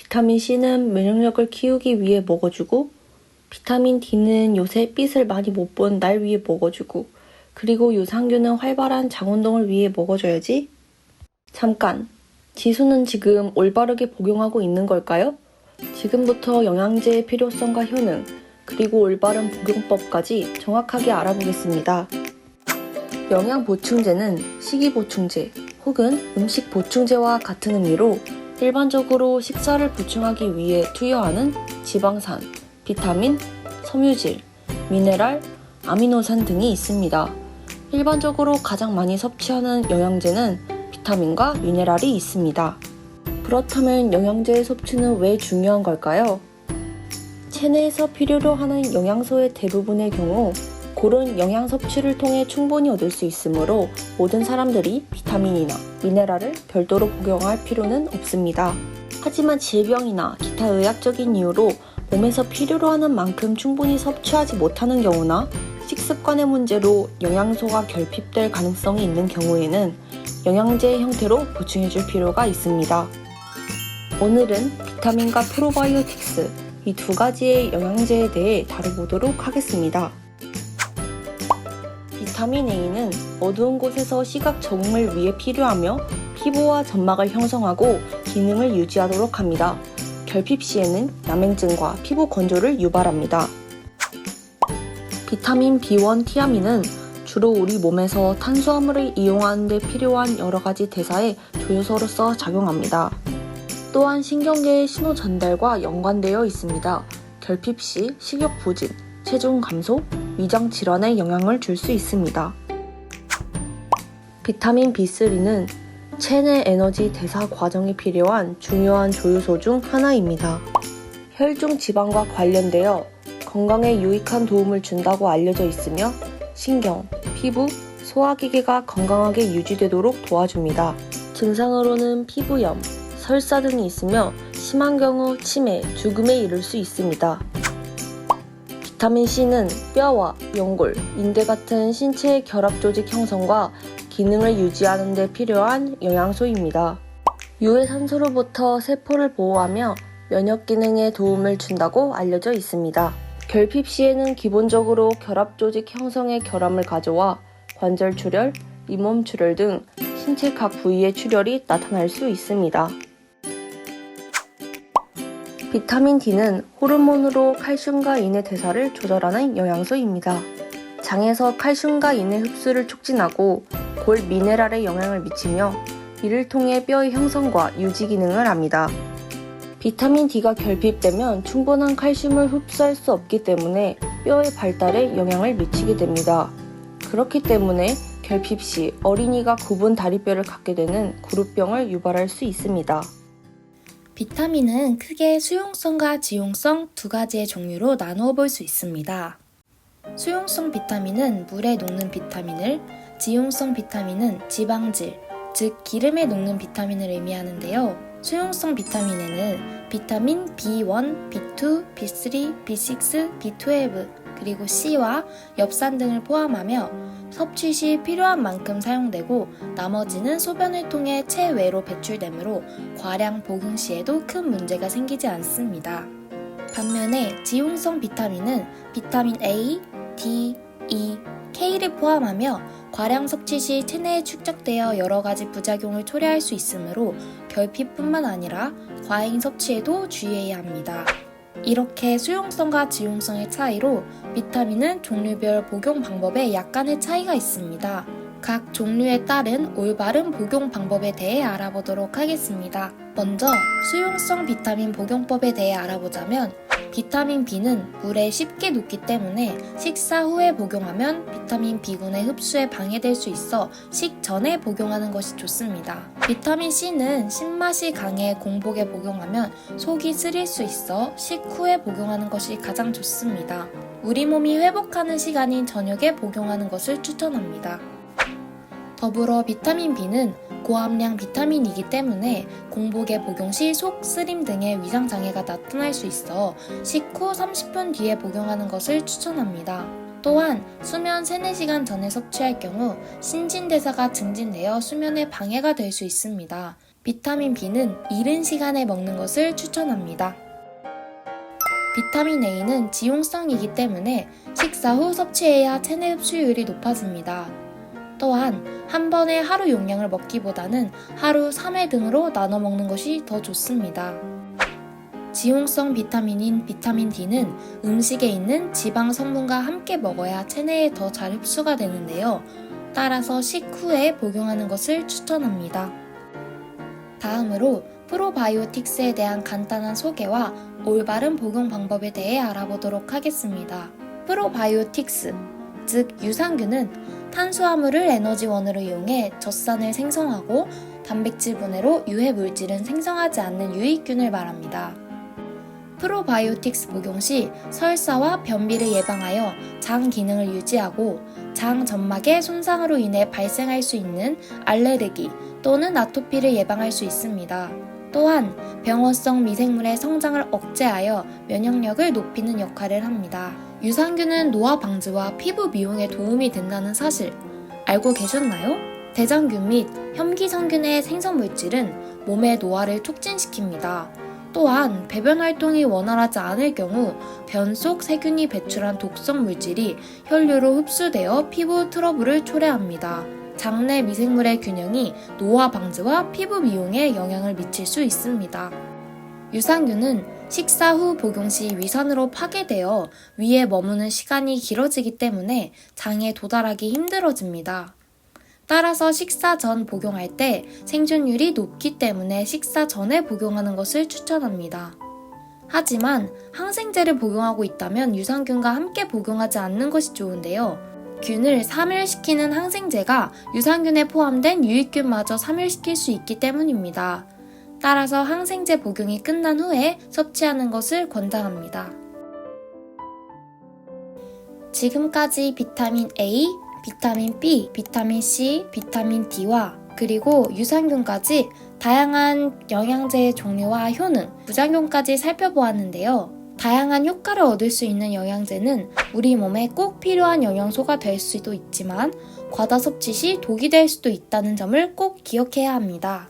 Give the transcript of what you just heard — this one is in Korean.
비타민 C는 면역력을 키우기 위해 먹어주고, 비타민 D는 요새 빛을 많이 못 본 날 위해 먹어주고, 그리고 유산균은 활발한 장운동을 위해 먹어줘야지. 잠깐, 지수는 지금 올바르게 복용하고 있는 걸까요? 지금부터 영양제의 필요성과 효능, 그리고 올바른 복용법까지 정확하게 알아보겠습니다. 영양보충제는 식이보충제 혹은 음식보충제와 같은 의미로 일반적으로 식사를 보충하기 위해 투여하는 지방산, 비타민, 섬유질, 미네랄, 아미노산 등이 있습니다. 일반적으로 가장 많이 섭취하는 영양제는 비타민과 미네랄이 있습니다. 그렇다면 영양제의 섭취는 왜 중요한 걸까요? 체내에서 필요로 하는 영양소의 대부분의 경우 고른 영양 섭취를 통해 충분히 얻을 수 있으므로 모든 사람들이 비타민이나 미네랄을 별도로 복용할 필요는 없습니다. 하지만 질병이나 기타 의학적인 이유로 몸에서 필요로 하는 만큼 충분히 섭취하지 못하는 경우나 식습관의 문제로 영양소가 결핍될 가능성이 있는 경우에는 영양제의 형태로 보충해줄 필요가 있습니다. 오늘은 비타민과 프로바이오틱스 이 두 가지의 영양제에 대해 다뤄보도록 하겠습니다. 비타민 A는 어두운 곳에서 시각 적응을 위해 필요하며 피부와 점막을 형성하고 기능을 유지하도록 합니다. 결핍 시에는 남행증과 피부 건조를 유발합니다. 비타민 B1 티아민은 주로 우리 몸에서 탄수화물을 이용하는 데 필요한 여러 가지 대사의 조효소로서 작용합니다. 또한 신경계의 신호 전달과 연관되어 있습니다. 결핍 시 식욕 부진, 체중 감소, 위장 질환에 영향을 줄 수 있습니다. 비타민 B3는 체내 에너지 대사 과정이 필요한 중요한 조효소 중 하나입니다. 혈중 지방과 관련되어 건강에 유익한 도움을 준다고 알려져 있으며 신경, 피부, 소화기계가 건강하게 유지되도록 도와줍니다. 증상으로는 피부염, 설사 등이 있으며 심한 경우 치매, 죽음에 이를 수 있습니다. 비타민 C는 뼈와 연골, 인대 같은 신체의 결합 조직 형성과 기능을 유지하는 데 필요한 영양소입니다. 유해산소로부터 세포를 보호하며 면역 기능에 도움을 준다고 알려져 있습니다. 결핍 시에는 기본적으로 결합 조직 형성의 결함을 가져와 관절 출혈, 잇몸 출혈 등 신체 각 부위의 출혈이 나타날 수 있습니다. 비타민 D는 호르몬으로 칼슘과 인의 대사를 조절하는 영양소입니다. 장에서 칼슘과 인의 흡수를 촉진하고 골 미네랄에 영향을 미치며 이를 통해 뼈의 형성과 유지 기능을 합니다. 비타민 D가 결핍되면 충분한 칼슘을 흡수할 수 없기 때문에 뼈의 발달에 영향을 미치게 됩니다. 그렇기 때문에 결핍 시 어린이가 굽은 다리뼈를 갖게 되는 구루병을 유발할 수 있습니다. 비타민은 크게 수용성과 지용성 두 가지의 종류로 나누어 볼 수 있습니다. 수용성 비타민은 물에 녹는 비타민을, 지용성 비타민은 지방질, 즉 기름에 녹는 비타민을 의미하는데요. 수용성 비타민에는 비타민 B1, B2, B3, B6, B12, 그리고 C와 엽산 등을 포함하며 섭취 시 필요한 만큼 사용되고 나머지는 소변을 통해 체외로 배출되므로 과량 복용 시에도 큰 문제가 생기지 않습니다. 반면에 지용성 비타민은 비타민 A, D, E, K를 포함하며 과량 섭취 시 체내에 축적되어 여러 가지 부작용을 초래할 수 있으므로 결핍뿐만 아니라 과잉 섭취에도 주의해야 합니다. 이렇게 수용성과 지용성의 차이로 비타민은 종류별 복용 방법에 약간의 차이가 있습니다. 각 종류에 따른 올바른 복용 방법에 대해 알아보도록 하겠습니다. 먼저 수용성 비타민 복용법에 대해 알아보자면 비타민 B는 물에 쉽게 녹기 때문에 식사 후에 복용하면 비타민 B군의 흡수에 방해될 수 있어 식전에 복용하는 것이 좋습니다. 비타민 C는 신맛이 강해 공복에 복용하면 속이 쓰릴 수 있어 식후에 복용하는 것이 가장 좋습니다. 우리 몸이 회복하는 시간인 저녁에 복용하는 것을 추천합니다. 더불어 비타민 B는 고함량 비타민이기 때문에 공복에 복용 시 속 쓰림 등의 위장장애가 나타날 수 있어 식후 30분 뒤에 복용하는 것을 추천합니다. 또한 수면 3-4시간 전에 섭취할 경우 신진대사가 증진되어 수면에 방해가 될 수 있습니다. 비타민 B는 이른 시간에 먹는 것을 추천합니다. 비타민 A는 지용성이기 때문에 식사 후 섭취해야 체내 흡수율이 높아집니다. 또한 한 번에 하루 용량을 먹기보다는 하루 3회 등으로 나눠 먹는 것이 더 좋습니다. 지용성 비타민인 비타민 D는 음식에 있는 지방 성분과 함께 먹어야 체내에 더 잘 흡수가 되는데요. 따라서 식후에 복용하는 것을 추천합니다. 다음으로 프로바이오틱스에 대한 간단한 소개와 올바른 복용 방법에 대해 알아보도록 하겠습니다. 프로바이오틱스, 즉 유산균은 탄수화물을 에너지원으로 이용해 젖산을 생성하고 단백질 분해로 유해 물질은 생성하지 않는 유익균을 말합니다. 프로바이오틱스 복용 시 설사와 변비를 예방하여 장 기능을 유지하고 장 점막의 손상으로 인해 발생할 수 있는 알레르기 또는 아토피를 예방할 수 있습니다. 또한 병원성 미생물의 성장을 억제하여 면역력을 높이는 역할을 합니다. 유산균은 노화 방지와 피부 미용에 도움이 된다는 사실 알고 계셨나요? 대장균 및 혐기성균의 생성물질은 몸의 노화를 촉진시킵니다. 또한 배변 활동이 원활하지 않을 경우 변 속 세균이 배출한 독성 물질이 혈류로 흡수되어 피부 트러블을 초래합니다. 장내 미생물의 균형이 노화 방지와 피부 미용에 영향을 미칠 수 있습니다. 유산균은 식사 후 복용 시 위산으로 파괴되어 위에 머무는 시간이 길어지기 때문에 장에 도달하기 힘들어집니다. 따라서 식사 전 복용할 때 생존율이 높기 때문에 식사 전에 복용하는 것을 추천합니다. 하지만 항생제를 복용하고 있다면 유산균과 함께 복용하지 않는 것이 좋은데요. 균을 사멸시키는 항생제가 유산균에 포함된 유익균마저 사멸시킬 수 있기 때문입니다. 따라서 항생제 복용이 끝난 후에 섭취하는 것을 권장합니다. 지금까지 비타민 A, 비타민 B, 비타민 C, 비타민 D와 그리고 유산균까지 다양한 영양제의 종류와 효능, 부작용까지 살펴보았는데요. 다양한 효과를 얻을 수 있는 영양제는 우리 몸에 꼭 필요한 영양소가 될 수도 있지만 과다 섭취 시 독이 될 수도 있다는 점을 꼭 기억해야 합니다.